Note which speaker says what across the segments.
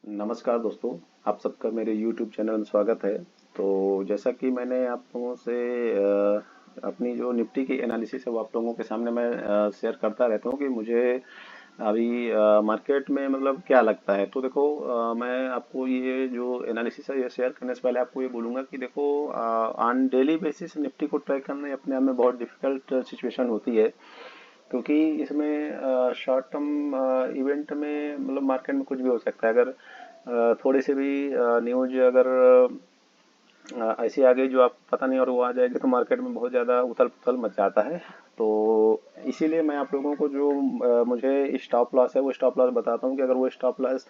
Speaker 1: नमस्कार दोस्तों। आप सबका मेरे YouTube चैनल में स्वागत है। तो जैसा कि मैंने आप लोगों से अपनी जो निफ्टी की एनालिसिस है वो आप लोगों के सामने मैं शेयर करता रहता हूँ कि मुझे अभी मार्केट में मतलब क्या लगता है। तो देखो, मैं आपको ये जो एनालिसिस है ये शेयर करने से पहले आपको ये बोलूँगा कि देखो, ऑन डेली बेसिस निफ्टी को ट्रैक करना ये अपने आप में बहुत डिफिकल्ट सिचुएशन होती है, क्योंकि इसमें शॉर्ट टर्म इवेंट में मतलब मार्केट में कुछ भी हो सकता है। अगर थोड़ी सी भी न्यूज अगर ऐसी आ गई जो आप पता नहीं और वो आ जाएगी तो मार्केट में बहुत ज़्यादा उथल पुथल मच जाता है। तो इसीलिए मैं आप लोगों को जो मुझे स्टॉप लॉस है वो स्टॉप लॉस बताता हूँ कि अगर वो स्टॉप लॉस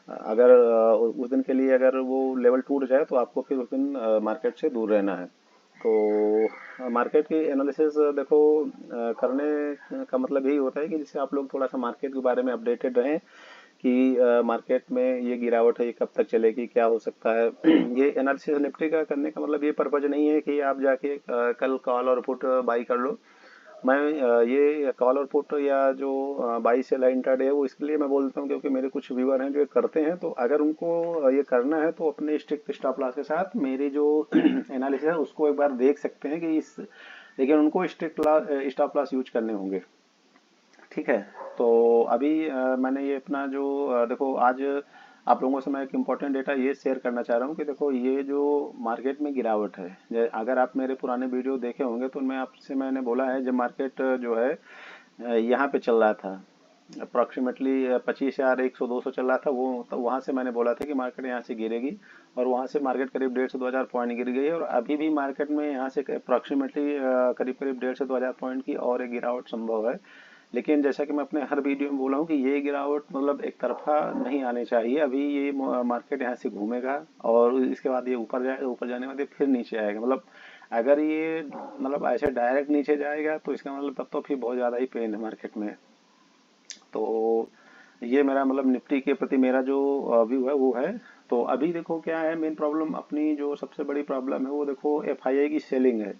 Speaker 1: अगर उस दिन के लिए अगर वो लेवल टूट जाए तो आपको फिर उस दिन मार्केट से दूर रहना है। तो मार्केट की एनालिसिस देखो, करने का मतलब यही होता है कि जिससे आप लोग थोड़ा सा मार्केट के बारे में अपडेटेड रहें कि मार्केट में ये गिरावट है, ये कब तक चलेगी, क्या हो सकता है। ये एनालिसिस निफ्टी का करने का मतलब ये पर्पज नहीं है कि आप जाके कल कॉल और पुट बाई कर लो। मैं ये कॉल और पुट या जो बाई सेल इंट्राडे है वो इसके लिए मैं बोलता हूँ क्योंकि मेरे कुछ व्यूअर हैं जो ये करते हैं। तो अगर उनको ये करना है तो अपने स्ट्रिक्ट स्टॉप लॉस के साथ मेरी जो एनालिसिस है उसको एक बार देख सकते हैं कि इस, लेकिन उनको स्ट्रिक्ट स्टॉप लॉस यूज करने होंगे। ठीक है। तो अभी मैंने ये अपना जो देखो आज आप लोगों से मैं एक इम्पोर्टेंट डेटा ये शेयर करना चाह रहा हूँ कि देखो ये जो मार्केट में गिरावट है, अगर आप मेरे पुराने वीडियो देखे होंगे तो मैं आपसे मैंने बोला है जब मार्केट जो है यहाँ पे चल रहा था अप्रॉक्सीमेटली 25,100 200 चल रहा था वो, तो वहाँ से मैंने बोला था कि मार्केट यहाँ से गिरेगी। और वहाँ से मार्केट करीब 150 से 2,000 पॉइंट गिर गई और अभी भी मार्केट में यहाँ से अप्रॉक्सीमेटली करीब करीब 150 से 2,000 पॉइंट की और एक गिरावट संभव है। लेकिन जैसा कि मैं अपने हर वीडियो में बोला हूँ कि ये गिरावट मतलब एक तरफा नहीं आनी चाहिए। अभी ये मार्केट यहाँ से घूमेगा और इसके बाद ये ऊपर जाएगा, ऊपर जाने के बाद ये फिर नीचे आएगा। मतलब अगर ये मतलब ऐसे डायरेक्ट नीचे जाएगा तो इसका मतलब तब तो फिर बहुत ज़्यादा ही पेन है मार्केट में। तो ये मेरा मतलब निफ्टी के प्रति मेरा जो व्यू है वो है। तो अभी देखो क्या है मेन प्रॉब्लम, अपनी जो सबसे बड़ी प्रॉब्लम है वो देखो एफआईआई की सेलिंग है।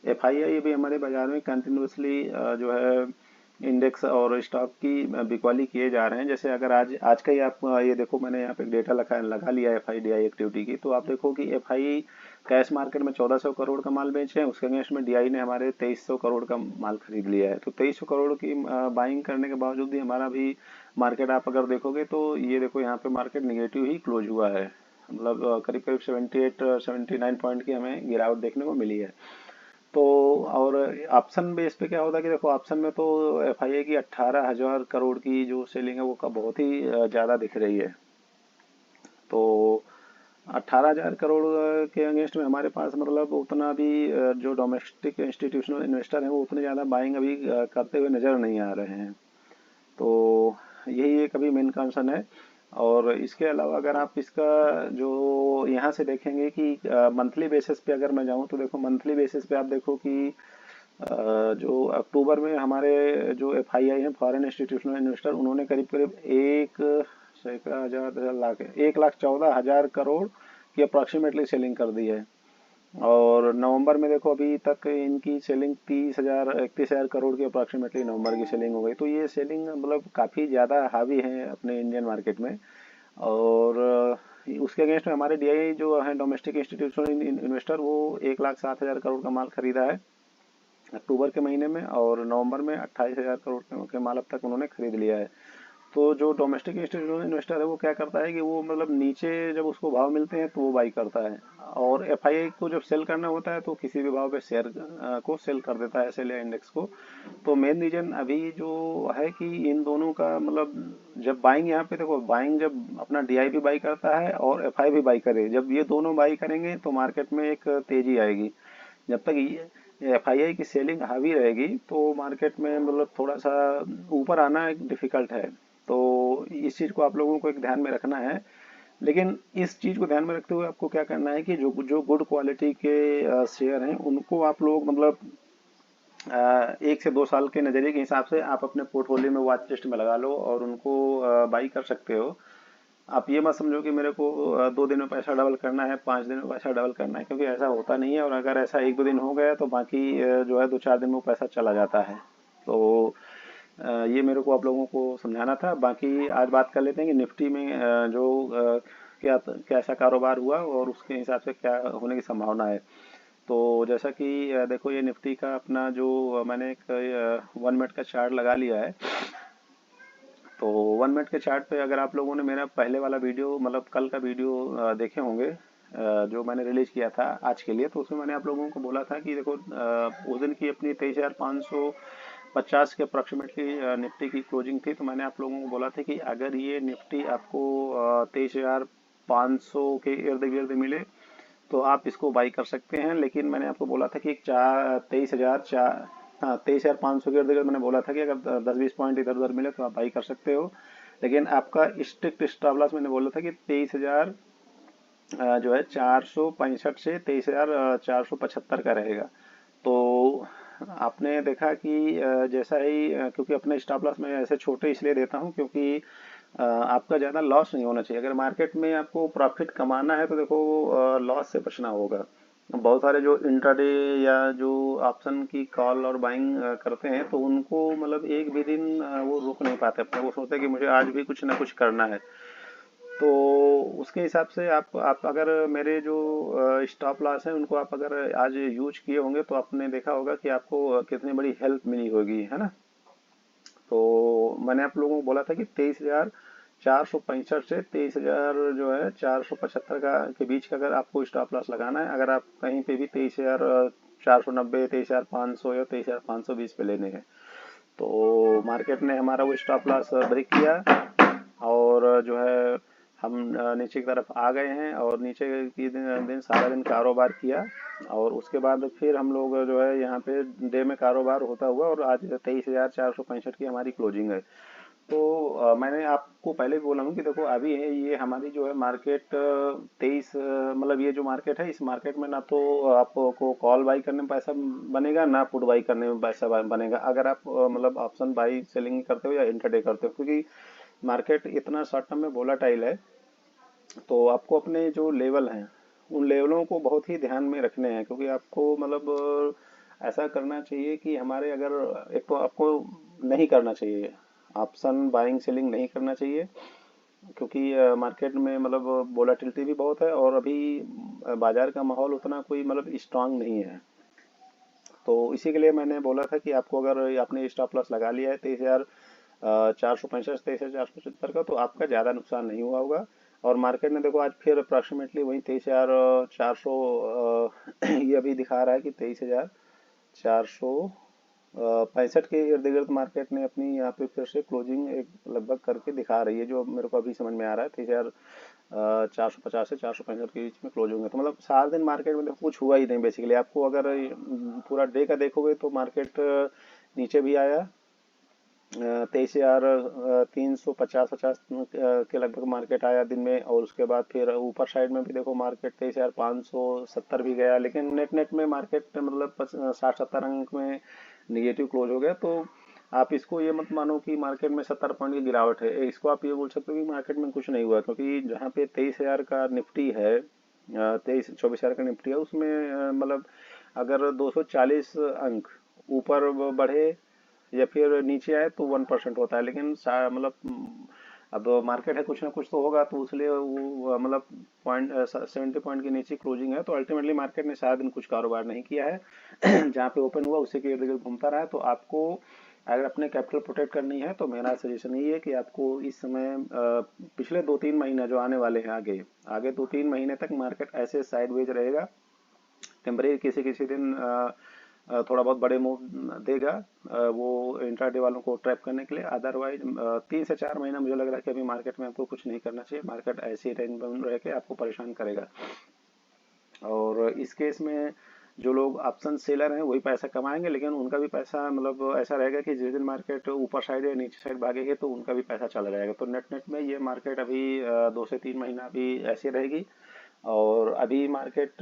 Speaker 1: एफआईआई भी हमारे बाजार में कंटिन्यूसली जो है इंडेक्स और स्टॉक की बिकवाली किए जा रहे हैं। जैसे अगर आज आज का ही आप ये देखो, मैंने यहाँ पे एक डेटा लगा लिया है एफआईडीआई एक्टिविटी की। तो आप देखो कि एफआई कैश मार्केट में 1,400 करोड़ का माल बेचे हैं, उसके अगेंस्ट में डीआई ने हमारे 2,300 करोड़ का माल खरीद लिया है। तो 2,300 करोड़ की बाइंग करने के बावजूद भी हमारा भी मार्केट आप अगर देखोगे तो ये देखो यहाँ पे मार्केट निगेटिव ही क्लोज हुआ है। मतलब करीब करीब 78 79 पॉइंट की हमें गिरावट देखने को मिली है। तो और ऑप्शन बेस पे क्या होता है कि देखो ऑप्शन में तो एफआईए की 18,000 करोड़ की जो सेलिंग है वो का बहुत ही ज़्यादा दिख रही है। तो 18,000 करोड़ के अगेंस्ट में हमारे पास मतलब उतना भी जो डोमेस्टिक इंस्टीट्यूशनल इन्वेस्टर हैं वो उतने ज़्यादा बाइंग अभी करते हुए नज़र नहीं आ रहे हैं। तो यही एक अभी मेन कंसर्न है। और इसके अलावा अगर आप इसका जो यहाँ से देखेंगे कि मंथली बेसिस पे अगर मैं जाऊँ तो देखो मंथली बेसिस पे आप देखो कि जो अक्टूबर में हमारे जो एफआईआई हैं फॉरेन इंस्टीट्यूशनल इन्वेस्टर उन्होंने करीब करीब एक सैकड़ा हजार हजार लाख 1,14,000 करोड़ की अप्रॉक्सीमेटली सेलिंग कर दी है। और नवंबर में देखो अभी तक इनकी सेलिंग 31,000 करोड़ की अप्रॉक्सीमेटली नवंबर की सेलिंग हो गई। तो ये सेलिंग मतलब काफ़ी ज़्यादा हावी है अपने इंडियन मार्केट में। और उसके अगेंस्ट में हमारे डीआई जो है डोमेस्टिक इंस्टीट्यूशनल इन्वेस्टर वो 1,07,000 करोड़ का माल खरीदा है अक्टूबर के महीने में। और नवंबर में 28,000 करोड़ के माल अब तक उन्होंने खरीद लिया है। तो जो डोमेस्टिक इंस्टीट्यूशनल इन्वेस्टर है वो क्या करता है कि वो मतलब नीचे जब उसको भाव मिलते हैं तो वो बाई करता है। और एफआईआई को जब सेल करना होता है तो किसी भी भाव पे शेयर को सेल कर देता है, सेल या इंडेक्स को। तो मेन रीजन अभी जो है कि इन दोनों का मतलब जब बाइंग यहाँ पे देखो, बाइंग जब अपना डीआई भी बाई करता है और एफआई भी बाई करे, जब ये दोनों बाई करेंगे तो मार्केट में एक तेजी आएगी। जब तक ये एफआईआई की सेलिंग हावी रहेगी तो मार्केट में मतलब थोड़ा सा ऊपर आना एक डिफिकल्ट है। तो इस चीज़ को आप लोगों को एक ध्यान में रखना है। लेकिन इस चीज़ को ध्यान में रखते हुए आपको क्या करना है कि जो जो गुड क्वालिटी के शेयर हैं उनको आप लोग मतलब 1 से 2 साल के नज़रिए के हिसाब से आप अपने पोर्टफोलियो में वॉच लिस्ट में लगा लो और उनको बाई कर सकते हो। आप ये मत समझो कि मेरे को 2 दिन में पैसा डबल करना है, 5 दिन में पैसा डबल करना है, क्योंकि ऐसा होता नहीं है। और अगर ऐसा 1 2 दिन हो गया तो बाकी जो है 2 4 दिन में वो पैसा चला जाता है। तो ये मेरे को आप लोगों को समझाना था। बाकी आज बात कर लेते हैं कि निफ्टी में क्या कैसा कारोबार हुआ और उसके हिसाब से क्या होने की संभावना है। तो जैसा कि देखो, ये निफ्टी का अपना जो मैंने एक 1 मिनट का चार्ट लगा लिया है। तो 1 मिनट के चार्ट पे अगर आप लोगों ने मेरा पहले वाला वीडियो, मतलब कल का वीडियो देखे होंगे, जो मैंने रिलीज किया था आज के लिए, तो उसमें मैंने आप लोगों को बोला था कि देखो, उस दिन की अपनी 23,550 के अप्रॉक्सीमेटली निफ्टी की क्लोजिंग थी। तो मैंने आप लोगों को बोला था कि अगर ये निफ्टी आपको 23,500 के इर्द गिर्द मिले तो आप इसको बाई कर सकते हैं। लेकिन मैंने आपको बोला था कि एक चार 23,004, हाँ 23,500 के इर्द गिर्द मैंने बोला था कि अगर 10-20 पॉइंट इधर उधर मिले तो आप बाई कर सकते हो। लेकिन आपका स्ट्रिक्ट स्टॉप लॉस मैंने बोला था कि 23,000 जो है 465 से 23,475 का रहेगा। तो आपने देखा कि जैसा ही क्योंकि अपने स्टॉप लॉस मैं ऐसे छोटे इसलिए देता हूँ क्योंकि आपका ज़्यादा लॉस नहीं होना चाहिए। अगर मार्केट में आपको प्रॉफिट कमाना है तो देखो, लॉस से बचना होगा। बहुत सारे जो इंट्राडे या जो ऑप्शन की कॉल और बाइंग करते हैं, तो उनको मतलब एक भी दिन वो रुक नहीं पाते अपने, वो सोचते हैं कि मुझे आज भी कुछ ना कुछ करना है। तो उसके हिसाब से आप अगर मेरे जो स्टॉप लॉस है उनको आप अगर आज यूज किए होंगे तो आपने देखा होगा कि आपको कितनी बड़ी हेल्प मिली होगी, है ना। तो मैंने आप लोगों को बोला था कि 23,465 से 23,000 जो है 475 का के बीच का अगर आपको स्टॉप लॉस लगाना है, अगर आप कहीं पे भी 23,490, 23,500 या 23,520 पे लेने हैं। तो मार्केट ने हमारा वो स्टॉप लॉस ब्रेक किया और जो है हम नीचे की तरफ आ गए हैं और नीचे की दिन सारा दिन कारोबार किया। और उसके बाद फिर हम लोग जो है यहाँ पे डे में कारोबार होता हुआ, और आज 23,465 की हमारी क्लोजिंग है। तो मैंने आपको पहले भी बोला हूँ कि देखो, अभी है ये हमारी जो है मार्केट 23, मतलब ये जो मार्केट है, इस मार्केट में ना तो आपको कॉल बाई करने में पैसा बनेगा, ना पुट बाई करने में पैसा बनेगा, अगर आप मतलब ऑप्शन बाई सेलिंग करते हो या इंटरडे करते हो। क्योंकि मार्केट इतना शॉर्ट टर्म में वोलाटाइल है। तो आपको अपने जो लेवल हैं उन लेवलों को बहुत ही ध्यान में रखने हैं, क्योंकि आपको मतलब ऐसा करना चाहिए कि हमारे अगर एक तो आपको नहीं करना चाहिए, ऑप्शन बाइंग सेलिंग नहीं करना चाहिए, क्योंकि मार्केट में मतलब वोलाटिलिटी भी बहुत है और अभी बाजार का माहौल उतना कोई मतलब स्ट्रांग नहीं है। तो इसी के लिए मैंने बोला था कि आपको अगर आपने स्टॉप लॉस लगा लिया है 23,465, 23,475 का, तो आपका ज़्यादा नुकसान नहीं हुआ होगा। और मार्केट ने देखो आज फिर अप्रॉक्सीमेटली वही 23,400 ये अभी दिखा रहा है कि 23,465 के इर्द गिर्द मार्केट ने अपनी यहाँ पे फिर से क्लोजिंग एक लगभग करके दिखा रही है, जो मेरे को अभी समझ में आ रहा है। 23,450 से 465 के बीच में क्लोजिंग है। तो मतलब 7 दिन मार्केट में देखो कुछ हुआ ही नहीं बेसिकली। आपको अगर पूरा डे का देखोगे तो मार्केट नीचे भी आया, 23,350 के लगभग मार्केट आया दिन में, और उसके बाद फिर ऊपर साइड में भी देखो मार्केट 23,570 भी गया, लेकिन नेट नेट में मार्केट मतलब 60-70 अंक में निगेटिव क्लोज हो गया। तो आप इसको ये मत मानो कि मार्केट में 70 पॉइंट की गिरावट है, इसको आप ये बोल सकते हो कि मार्केट में कुछ नहीं हुआ, क्योंकि जहाँ पे 23,000 का निफ्टी है, 24,000 का निफ्टी है, उसमें मतलब अगर 240 अंक ऊपर बढ़े या फिर नीचे आए तो 1% होता है। लेकिन अब मार्केट है, कुछ ना कुछ तो होगा, तो इसलिए वो मतलब 70 पॉइंट के नीचे क्लोजिंग है। तो अल्टीमेटली मार्केट ने सारा दिन कुछ कारोबार नहीं किया है। जहाँ पे ओपन हुआ उसी के इर्द गिर्द घूमता रहा है। तो आपको अगर अपने कैपिटल प्रोटेक्ट करनी है तो मेरा सजेशन यही है कि आपको इस समय पिछले 2-3 महीने जो आने वाले हैं, आगे आगे 2-3 महीने तक मार्केट ऐसे साइडवेज रहेगा। टेम्परेरी किसी किसी दिन थोड़ा बहुत बड़े मूव देगा, वो इंट्राडे वालों को ट्रैप करने के लिए। अदरवाइज 3 से 4 महीना मुझे लग रहा है कि अभी मार्केट में आपको कुछ नहीं करना चाहिए। मार्केट ऐसे ही रेंज में रह के आपको परेशान करेगा। और इस केस में जो लोग ऑप्शन सेलर हैं वही पैसा कमाएंगे, लेकिन उनका भी पैसा मतलब ऐसा रहेगा कि जिस दिन मार्केट ऊपर साइड या नीचे साइड भागेगी तो उनका भी पैसा चला जाएगा। तो नेट नेट में ये मार्केट अभी 2 से 3 महीना अभी ऐसे रहेगी। और अभी मार्केट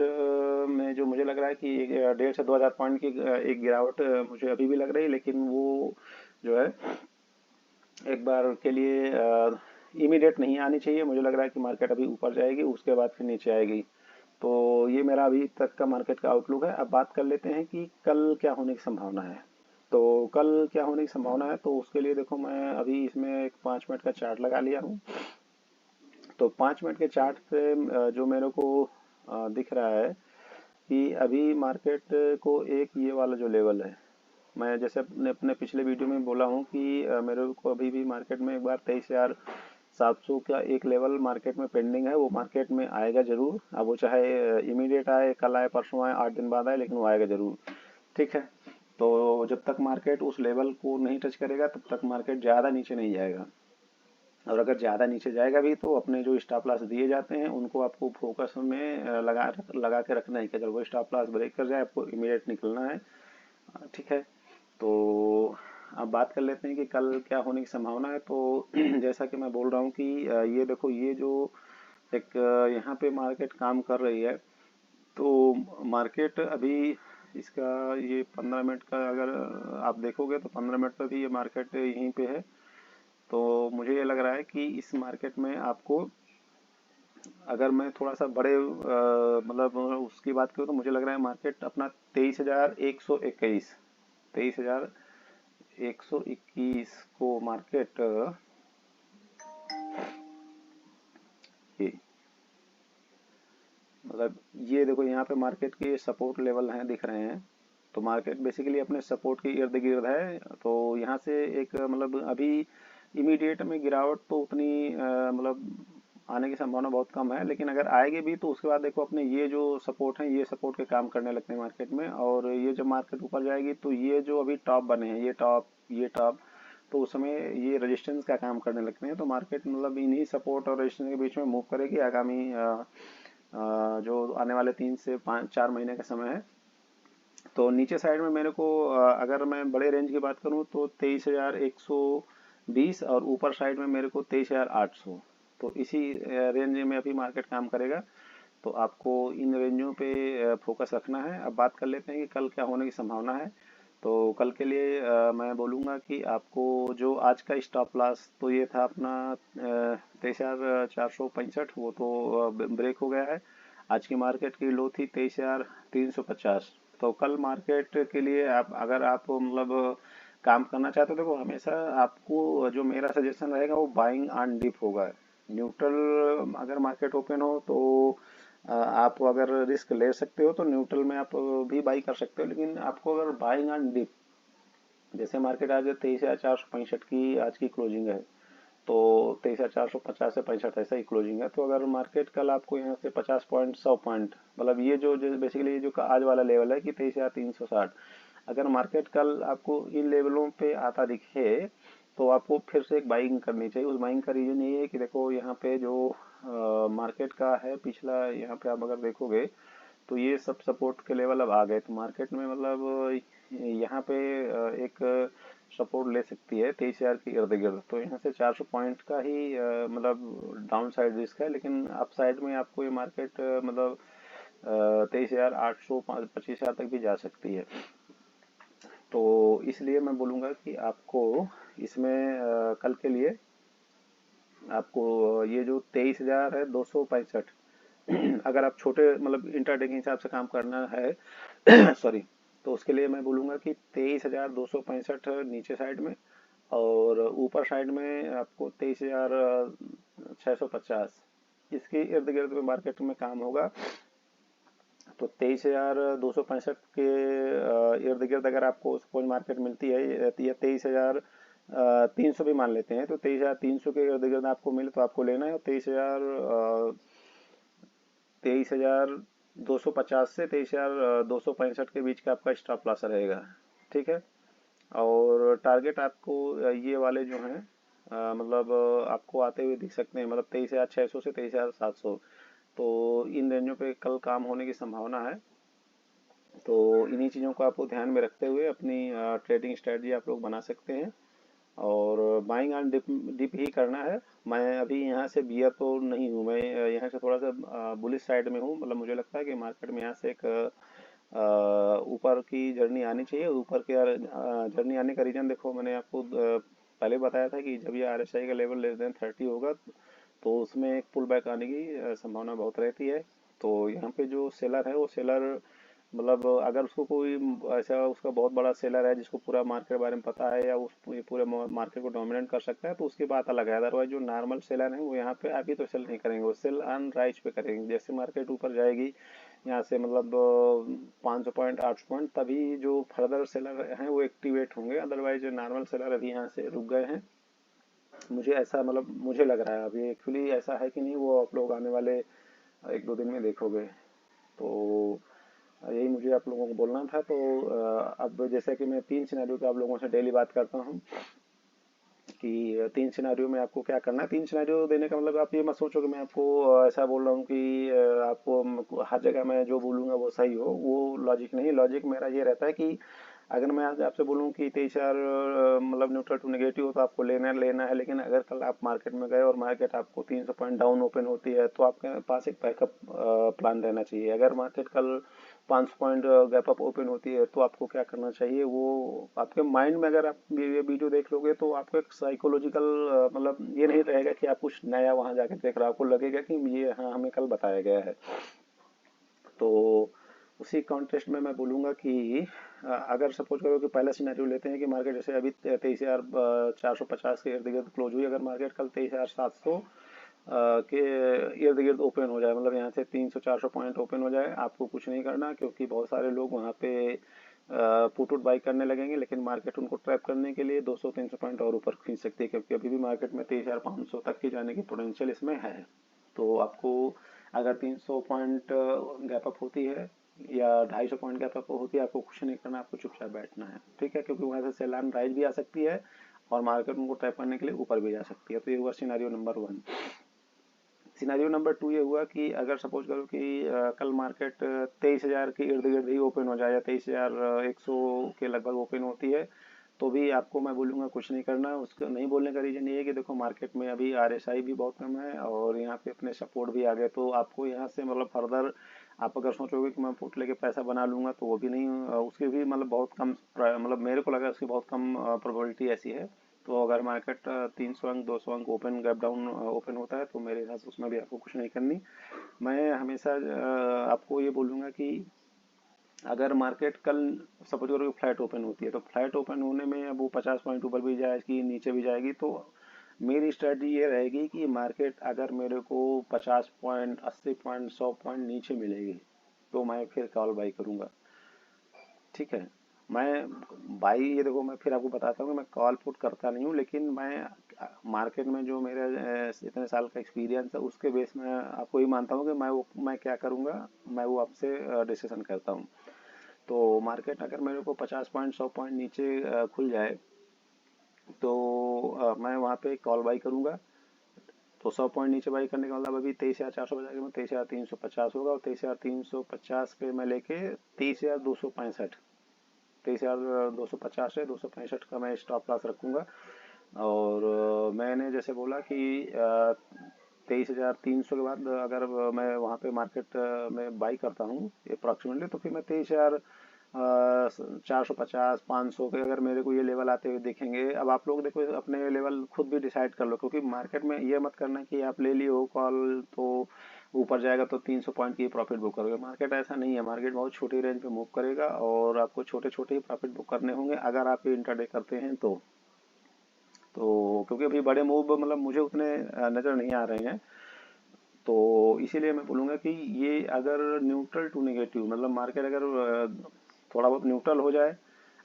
Speaker 1: में जो मुझे लग रहा है कि 1,500 से 2,000 पॉइंट की एक गिरावट मुझे अभी भी लग रही है, लेकिन वो जो है एक बार के लिए इमीडिएट नहीं आनी चाहिए। मुझे लग रहा है कि मार्केट अभी ऊपर जाएगी, उसके बाद फिर नीचे आएगी। तो ये मेरा अभी तक का मार्केट का आउटलुक है। अब बात कर लेते हैं कि कल क्या होने की संभावना है। तो कल क्या होने की संभावना है, तो उसके लिए देखो मैं अभी इसमें एक 5 मिनट का चार्ट लगा लिया हूँ। तो 5 मिनट के चार्ट से जो मेरे को दिख रहा है कि अभी मार्केट को एक ये वाला जो लेवल है, मैं जैसे अपने पिछले वीडियो में बोला हूँ कि मेरे को अभी भी मार्केट में एक बार 23,700 का एक लेवल मार्केट में पेंडिंग है। वो मार्केट में आएगा जरूर। अब वो चाहे इमीडिएट आए, कल आए, परसों आए, 8 दिन बाद आए, लेकिन वो आएगा जरूर। ठीक है। तो जब तक मार्केट उस लेवल को नहीं टच करेगा तब तक मार्केट ज़्यादा नीचे नहीं जाएगा। और अगर ज़्यादा नीचे जाएगा भी तो अपने जो स्टॉप लॉस दिए जाते हैं उनको आपको फोकस में लगा के रखना है कि अगर वो स्टॉप लॉस ब्रेक कर जाए आपको इमीडिएट निकलना है। ठीक है। तो अब बात कर लेते हैं कि कल क्या होने की संभावना है। तो जैसा कि मैं बोल रहा हूँ कि ये देखो, ये जो एक यहाँ पे मार्केट काम कर रही है, तो मार्केट अभी इसका ये 15 मिनट का अगर आप देखोगे तो 15 मिनट पर भी ये मार्केट यहीं पे है। तो मुझे ये लग रहा है कि इस मार्केट में आपको, अगर मैं थोड़ा सा बड़े मतलब उसकी बात करूँ तो मुझे लग रहा है मार्केट अपना 23,121 23,121 को मार्केट ये मतलब ये देखो, यहाँ पे मार्केट के सपोर्ट लेवल हैं दिख रहे हैं। तो मार्केट बेसिकली अपने सपोर्ट के इर्द गिर्द है। तो यहाँ से एक मतलब अभी इमीडिएट में गिरावट तो उतनी मतलब आने की संभावना बहुत कम है, लेकिन अगर आएगी भी तो उसके बाद देखो अपने ये जो सपोर्ट हैं ये सपोर्ट के काम करने लगते हैं मार्केट में। और ये जब मार्केट ऊपर जाएगी तो ये जो अभी टॉप बने हैं, ये टॉप, तो उस समय ये रेजिस्टेंस का काम करने लगते हैं। तो मार्केट मतलब इन्हीं सपोर्ट और रेजिस्टेंस के बीच में मूव करेगी आगामी जो आने वाले 3 से 4 महीने का समय है। तो नीचे साइड में मेरे को अगर मैं बड़े रेंज की बात करूं तो 23,120, और ऊपर साइड में मेरे को 23,800। तो इसी रेंज में अभी मार्केट काम करेगा। तो आपको इन रेंजों पे फोकस रखना है। अब बात कर लेते हैं कि कल क्या होने की संभावना है। तो कल के लिए मैं बोलूँगा कि आपको जो आज का स्टॉप लॉस तो ये था अपना 23,465, वो तो ब्रेक हो गया है। आज की मार्केट की लो थी 23,350। तो कल मार्केट के लिए आप, अगर आप मतलब काम करना चाहते हो, देखो हमेशा आपको जो मेरा सजेशन रहेगा वो बाइंग ऑन डिप होगा। न्यूट्रल अगर मार्केट ओपन हो तो आप अगर रिस्क ले सकते हो तो न्यूट्रल में आप भी बाई कर सकते हो। लेकिन आपको अगर बाइंग ऑन डिप, जैसे मार्केट आज 23,465 की आज की क्लोजिंग है, तो 23,450 से 65 ऐसा ही क्लोजिंग है। तो अगर मार्केट कल आपको यहाँ से 50 पॉइंट, 100 पॉइंट, मतलब ये जो बेसिकली जो आज वाला लेवल है कि 23,360, अगर मार्केट कल आपको इन लेवलों पे आता दिखे तो आपको फिर से एक बाइंग करनी चाहिए। उस बाइंग का रीजन ये है कि देखो यहाँ पे जो मार्केट का है पिछला, यहाँ पे आप अगर देखोगे तो ये सब सपोर्ट के लेवल अब आ गए। तो मार्केट में मतलब यहाँ पे एक सपोर्ट ले सकती है 23,000 के इर्द गिर्द। तो यहाँ से 400 पॉइंट का ही मतलब डाउन साइड रिस्क है, लेकिन अप साइड में आपको ये मार्केट मतलब 23,800, 25,000 तक भी जा सकती है। तो इसलिए मैं बोलूँगा कि आपको इसमें कल के लिए आपको ये जो 23,265 अगर आप छोटे मतलब इंटरडे के हिसाब से काम करना है सॉरी, तो उसके लिए मैं बोलूँगा कि 23,265 नीचे साइड में, और ऊपर साइड में आपको 23,650 इसके इर्द गिर्द में मार्केट में काम होगा। तो 23,265 के इर्द गिर्द अगर आपको सपोज मार्केट मिलती है, या 23,300 भी मान लेते हैं, तो 23,300 के इर्द गिर्द आपको मिले तो आपको लेना है। और 23,250 से 23,265 के बीच का आपका स्टॉप लॉस रहेगा। ठीक है। और टारगेट आपको ये वाले जो हैं मतलब आपको आते हुए दिख सकते हैं, मतलब 23,600 से 23,700। तो इन रेंजों पे कल काम होने की संभावना है। तो इन्हीं चीज़ों को आपको ध्यान में रखते हुए अपनी ट्रेडिंग स्ट्रेटजी आप लोग बना सकते हैं। और बाइंग ऑन डिप डिप ही करना है। मैं अभी यहाँ से बियर तो नहीं हूँ, मैं यहाँ से थोड़ा सा बुलिश साइड में हूँ। मतलब मुझे लगता है कि मार्केट में यहाँ से एक ऊपर की जर्नी आनी चाहिए। ऊपर की जर्नी आने का रीजन देखो, मैंने आपको पहले बताया था कि जब ये RSI का लेवल लेस देन 30 होगा तो उसमें एक पुल बैक आने की संभावना बहुत रहती है। तो यहाँ पे जो सेलर है वो सेलर मतलब अगर उसको कोई ऐसा उसका बहुत बड़ा सेलर है जिसको पूरा मार्केट के बारे में पता है या उस ये पूरे मार्केट को डोमिनेट कर सकता है तो उसकी बात अलग है। अदरवाइज जो नॉर्मल सेलर है वो यहाँ पे अभी तो सेल नहीं करेंगे, वो सेल ऑन राइज पे करेंगे। जैसे मार्केट ऊपर जाएगी यहाँ से मतलब 500 पॉइंट 800 पॉइंट, तभी जो फर्दर सेलर हैं वो एक्टिवेट होंगे। अदरवाइज जो नॉर्मल सेलर अभी यहाँ से रुक गए हैं। मुझे ऐसा मतलब मुझे लग रहा है अभी, एक्चुअली ऐसा है कि नहीं वो आप लोग आने वाले 1-2 दिन में देखोगे। तो यही मुझे आप लोगों को बोलना था। तो अब जैसे कि मैं 3 सिनेरियो पे आप लोगों से डेली बात करता हूँ कि 3 सिनेरियो में आपको क्या करना है। 3 सिनेरियो देने का मतलब आप ये मत सोचो कि मैं आपको ऐसा बोल रहा हूँ कि आपको हर जगह मैं जो बोलूँगा वो सही हो, वो लॉजिक नहीं। लॉजिक मेरा ये रहता है कि अगर मैं आज आपसे बोलूँ कि 23,000 मतलब न्यूट्रल टू नेगेटिव हो तो आपको लेना है, लेकिन अगर कल आप मार्केट में गए और मार्केट आपको 300 पॉइंट डाउन ओपन होती है तो आपके पास एक बैकअप प्लान रहना चाहिए। अगर मार्केट कल 500 पॉइंट गैप अप ओपन होती है तो आपको क्या करना चाहिए, वो आपके माइंड में अगर आप ये वीडियो देख लोगे तो आपको एक साइकोलॉजिकल मतलब ये नहीं रहेगा कि आप कुछ नया वहां जाके देख रहे हो, आपको लगेगा कि ये हाँ हमें कल बताया गया है। तो उसी कॉन्टेस्ट में मैं बोलूंगा कि अगर सपोज करो कि पहला सिनेरियो लेते हैं कि मार्केट जैसे अभी 23,450 के इर्द गिर्द क्लोज हुई, अगर मार्केट कल 23,700 के इर्द गिर्द ओपन हो जाए, मतलब यहाँ से 300-400 पॉइंट ओपन हो जाए, आपको कुछ नहीं करना क्योंकि बहुत सारे लोग वहाँ पे पुट उट बाई करने लगेंगे। लेकिन मार्केट उनको ट्रैप करने के लिए 200-300 पॉइंट और ऊपर खींच सकती है क्योंकि अभी भी मार्केट में 23,500 तक की जाने की पोटेंशियल इसमें है। तो आपको अगर 300 पॉइंट गैप अप होती है या 250 पॉइंट गैप अप होती है, आपको कुछ नहीं करना, आपको चुपचाप बैठना है, ठीक है, क्योंकि वहां से सेल ऑन राइज भी आ सकती है और मार्केट उनको ट्रैप करने के लिए ऊपर भी जा सकती है। तो ये हुआ सिनेरियो नंबर 1। सिनेरियो नंबर 2 ये हुआ कि अगर सपोज करो कि कल मार्केट 23,000 के इर्द गिर्द ही ओपन हो जाए या 23,100 के लगभग ओपन होती है, तो भी आपको मैं बोलूँगा कुछ नहीं करना। उसका नहीं बोलने का रीज़न ये है कि देखो मार्केट में अभी आरएसआई भी बहुत कम है और यहाँ पे अपने सपोर्ट भी आ गए। तो आपको यहाँ से मतलब फर्दर आप अगर सोचोगे कि मैं पुट लेके पैसा बना लूंगा तो वो भी नहीं, उसकी भी मतलब बहुत कम मतलब मेरे को लगा उसकी बहुत कम प्रोबेबिलिटी ऐसी है। तो अगर मार्केट 300 अंक 200 अंक ओपन गैप डाउन ओपन होता है तो मेरे हिसाब से उसमें भी आपको कुछ नहीं करनी। मैं हमेशा आपको ये बोलूँगा कि अगर मार्केट कल सपोज करो फ्लैट ओपन होती है तो फ्लैट ओपन होने में अब वो 50 पॉइंट ऊपर भी जाएगी नीचे भी जाएगी, तो मेरी स्ट्रेटजी ये रहेगी कि मार्केट अगर मेरे को 50 पॉइंट 80 पॉइंट 100 पॉइंट नीचे मिलेगी तो मैं फिर कॉल बाई करूंगा, ठीक है। मैं बाई ये देखो मैं फिर आपको बताता हूँ कि मैं कॉल पुट करता नहीं हूँ, लेकिन मैं मार्केट में जो मेरे इतने साल का एक्सपीरियंस है उसके बेस में आपको ही मानता हूँ कि मैं क्या करूँगा, मैं वो आपसे डिसीजन करता हूँ। तो मार्केट अगर मेरे को 50 पॉइंट 100 पॉइंट नीचे खुल जाए तो मैं वहाँ पे कॉल बाई करूँगा। तो 100 पॉइंट नीचे बाई करने का मतलब अभी 23,400 बजा के मैं 23,350 होगा और 23,350 पे मैं लेके 23,265, 23,250 से 265 का मैं स्टॉप लॉस रखूंगा। और मैंने जैसे बोला कि 23,300 के बाद अगर मैं वहाँ पे मार्केट में बाई करता हूँ अप्रॉक्सीमेटली, तो फिर मैं 23,000 450 500 के अगर मेरे को ये लेवल आते हुए देखेंगे। अब आप लोग देखो अपने लेवल खुद भी डिसाइड कर लो, क्योंकि मार्केट में ये मत करना कि आप ले लिए हो कॉल तो ऊपर जाएगा तो 300 पॉइंट की प्रॉफिट बुक करोगे। मार्केट ऐसा नहीं है, मार्केट बहुत छोटी रेंज पे मूव करेगा और आपको छोटे छोटे ही प्रॉफिट बुक करने होंगे अगर आप ये इंटरडे करते हैं तो क्योंकि अभी बड़े मूव मतलब मुझे उतने नज़र नहीं आ रहे हैं। तो इसीलिए मैं बोलूँगा कि ये अगर न्यूट्रल टू नेगेटिव मतलब मार्केट अगर थोड़ा बहुत न्यूट्रल हो जाए।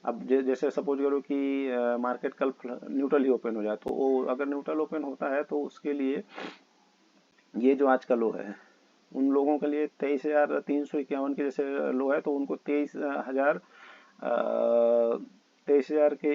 Speaker 1: अब जैसे सपोज करो कि मार्केट कल न्यूट्रल ही ओपन हो जाए, तो वो अगर न्यूट्रल ओपन होता है तो उसके लिए ये जो आज का लो है उन लोगों के लिए 23,351 के जैसे लो है, तो उनको 23,000 के,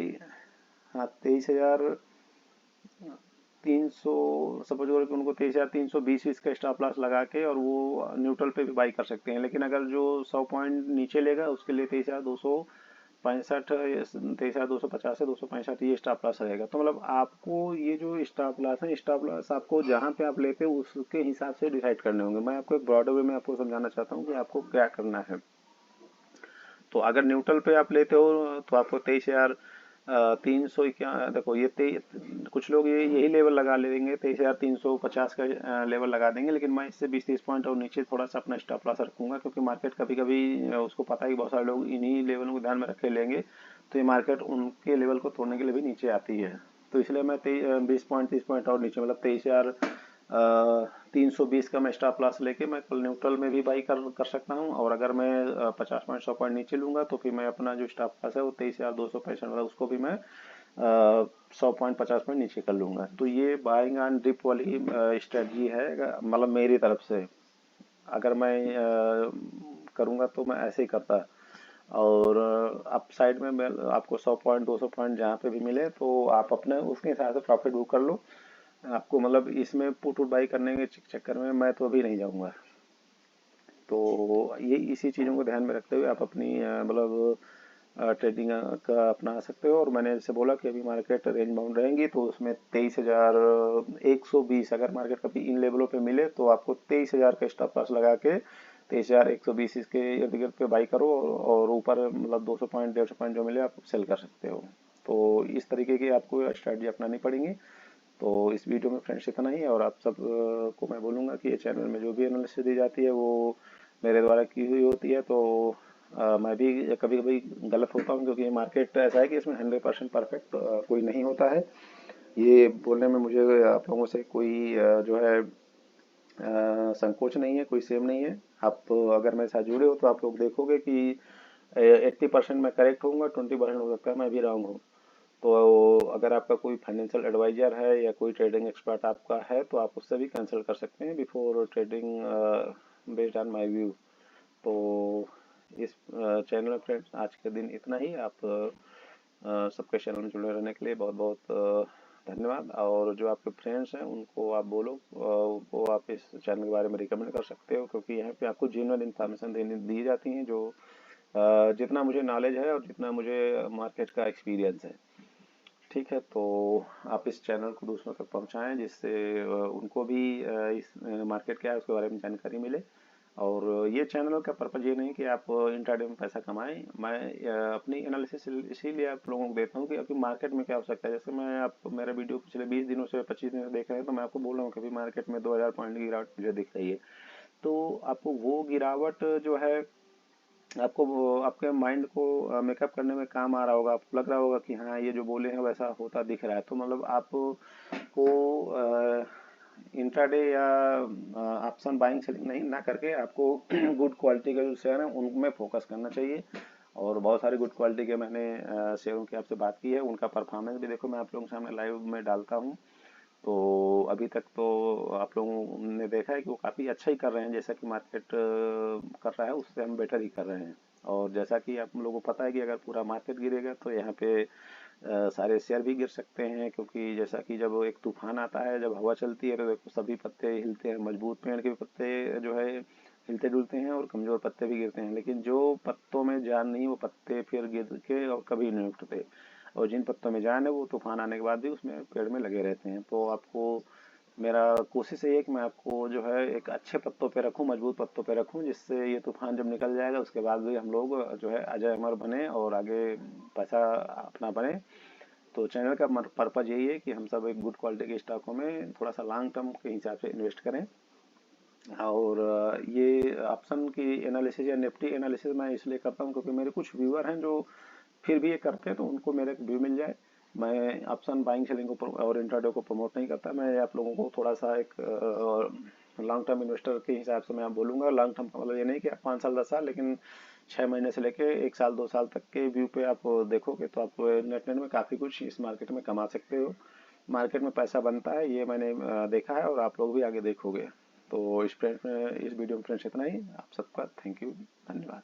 Speaker 1: हाँ 23,300 सपोज करो कि उनको 23,320 का स्टॉप लॉस लगा के और वो न्यूट्रल पे भी बाई कर सकते हैं। लेकिन अगर जो 100 पॉइंट नीचे लेगा उसके लिए 23,265, 23,250 से 265 ये स्टॉप लॉस रहेगा। तो मतलब आपको ये जो स्टॉप लॉस है, स्टॉप लॉस आपको जहाँ पे आप लेते हो उसके हिसाब से डिसाइड करने होंगे। मैं आपको एक ब्रॉडर वे में आपको समझाना चाहता हूँ कि आपको क्या करना है। तो अगर न्यूट्रल पे आप लेते हो तो आपको 300 क्या देखो ये कुछ लोग ये यही लेवल लगा लेंगे, 23,350 का लेवल लगा देंगे, लेकिन मैं इससे 20-30 पॉइंट और नीचे थोड़ा सा अपना स्टॉप लॉस रखूंगा, क्योंकि मार्केट कभी कभी उसको पता है कि बहुत सारे लोग इन्हीं लेवलों को ध्यान में रखे लेंगे, तो ये मार्केट उनके लेवल को तोड़ने के लिए भी नीचे आती है। तो इसलिए मैं 20 पॉइंट 30 पॉइंट और नीचे, मतलब 23,320 का मैं स्टॉप लॉस लेके मैं कल न्यूट्रल में भी बाई कर सकता हूँ, और अगर मैं 50 पॉइंट 100 पॉइंट नीचे लूंगा तो फिर मैं अपना जो स्टॉप लॉस है वो 23,265, मतलब उसको भी मैं 100 पॉइंट 50 पॉइंट नीचे कर लूंगा। तो ये बाइंग ऑन डिप वाली स्ट्रेटजी है, मतलब मेरी तरफ से। अगर मैं करूंगा तो मैं ऐसे ही करता। और अप साइड में आपको 100 पॉइंट 200 पॉइंट जहाँ पे भी मिले तो आप अपने उसके हिसाब से प्रॉफिट बुक कर लो। आपको मतलब इसमें पुट उट बाई करने के चक्कर में मैं तो अभी नहीं जाऊंगा। तो ये इसी चीज़ों को ध्यान में रखते हुए आप अपनी मतलब ट्रेडिंग का अपना सकते हो। और मैंने जैसे बोला कि अभी मार्केट रेंज बाउंड रहेंगी, तो उसमें 23,120 अगर मार्केट कभी इन लेवलों पे मिले तो आपको 23,000 का स्टॉप लॉस लगा के 23,120 इसके इर्द गिर्द पे बाई करो, और ऊपर मतलब 200 पॉइंट 150 पॉइंट जो मिले आप सेल कर सकते हो। तो इस तरीके की आपको स्ट्रैटेजी अपनानी पड़ेगी। तो इस वीडियो में फ्रेंड्स इतना ही है, और आप सब को मैं बोलूँगा कि ये चैनल में जो भी एनालिसिस दी जाती है वो मेरे द्वारा की हुई होती है। तो मैं भी कभी कभी गलत होता हूँ, क्योंकि मार्केट ऐसा है कि इसमें 100% परफेक्ट कोई नहीं होता है। ये बोलने में मुझे आप लोगों से कोई जो है संकोच नहीं है, कोई सेम नहीं है। आप अगर मेरे साथ जुड़े हो तो आप लोग देखोगे कि 80% मैं करेक्ट होऊंगा, 20% हो सकता है मैं भी रॉन्ग हूँ। तो अगर आपका कोई फाइनेंशियल एडवाइजर है या कोई ट्रेडिंग एक्सपर्ट आपका है तो आप उससे भी कंसल्ट कर सकते हैं before trading based on my view. तो इस चैनल में फ्रेंड्स आज के दिन इतना ही। आप सबके चैनल में जुड़े रहने के लिए बहुत बहुत धन्यवाद। और जो आपके फ्रेंड्स हैं उनको आप बोलो वो आप इस चैनल के बारे में रिकमेंड कर सकते हो, क्योंकि यहाँ पे आपको जेन्युइन इन्फॉर्मेशन दी जाती हैं, जो जितना मुझे नॉलेज है और जितना मुझे मार्केट का एक्सपीरियंस है। ठीक है, तो आप इस चैनल को दूसरों तक पहुंचाएं, जिससे उनको भी इस मार्केट क्या है उसके बारे में जानकारी मिले। और ये चैनल का पर्पज ये नहीं कि आप इंट्राडे में पैसा कमाएं। मैं अपनी एनालिसिस इसीलिए आप लोगों को देता हूँ कि अभी मार्केट में क्या हो सकता है। जैसे मैं आप मेरा वीडियो पिछले 20 दिनों से 25 दिनों से देख रहे हैं, तो मैं आपको बोल रहा हूँ कि अभी मार्केट में 2000 पॉइंट की गिरावट मुझे दिख रही है। तो आपको वो गिरावट जो है आपको आपके माइंड को मेकअप करने में काम आ रहा होगा। आपको लग रहा होगा कि हाँ ये जो बोले हैं वैसा होता दिख रहा है। तो मतलब आपको इंट्राडे या ऑप्शन बाइंग सेलिंग नहीं ना करके आपको गुड क्वालिटी के जो शेयर हैं उनमें फोकस करना चाहिए। और बहुत सारी गुड क्वालिटी के मैंने शेयरों की आपसे बात की है, उनका परफॉर्मेंस भी देखो मैं आप लोगों के सामने लाइव में डालता हूँ। तो अभी तक तो आप लोगों ने देखा है कि वो काफ़ी अच्छा ही कर रहे हैं, जैसा कि मार्केट कर रहा है उससे हम बेटर ही कर रहे हैं। और जैसा कि आप लोगों को पता है कि अगर पूरा मार्केट गिरेगा तो यहाँ पे सारे शेयर भी गिर सकते हैं, क्योंकि जैसा कि जब एक तूफान आता है, जब हवा चलती है तो देखो सभी पत्ते हिलते हैं। मजबूत पेड़ के पत्ते जो है हिलते डुलते हैं और कमजोर पत्ते भी गिरते हैं, लेकिन जो पत्तों में जान नहीं वो पत्ते फिर गिर के और कभी नहीं उठते। और जिन पत्तों में जान है वो तूफान आने के बाद भी उसमें पेड़ में लगे रहते हैं। तो आपको मेरा कोशिश ये है कि मैं आपको जो है एक अच्छे पत्तों पे रखूं, मजबूत पत्तों पे रखूं, जिससे ये तूफान जब निकल जाएगा उसके बाद भी हम लोग जो है अजय अमर बने और आगे पैसा अपना बने। तो चैनल का पर्पज यही है कि हम सब एक गुड क्वालिटी के स्टॉकों में थोड़ा सा लॉन्ग टर्म के हिसाब से इन्वेस्ट करें। और ये ऑप्शन की एनालिसिस या निफ्टी एनालिसिस मैं इसलिए करता हूँ क्योंकि मेरे कुछ व्यूअर हैं जो फिर भी ये करते हैं, तो उनको मेरा व्यू मिल जाए। मैं ऑप्शन बाइंग सेलिंग को और इंट्राडे को प्रमोट नहीं करता। मैं आप लोगों को थोड़ा सा एक लॉन्ग टर्म इन्वेस्टर के हिसाब से मैं आप बोलूँगा। लॉन्ग टर्म का मतलब ये नहीं कि आप 5 साल 10 साल, लेकिन 6 महीने से लेके 1 साल 2 साल तक के व्यू पे आप देखोगे तो आप नेट नेट में काफ़ी कुछ इस मार्केट में कमा सकते हो। मार्केट में पैसा बनता है, ये मैंने देखा है और आप लोग भी आगे देखोगे। तो इस वीडियो में फ्रेंड्स इतना ही। आप सबका थैंक यू, धन्यवाद।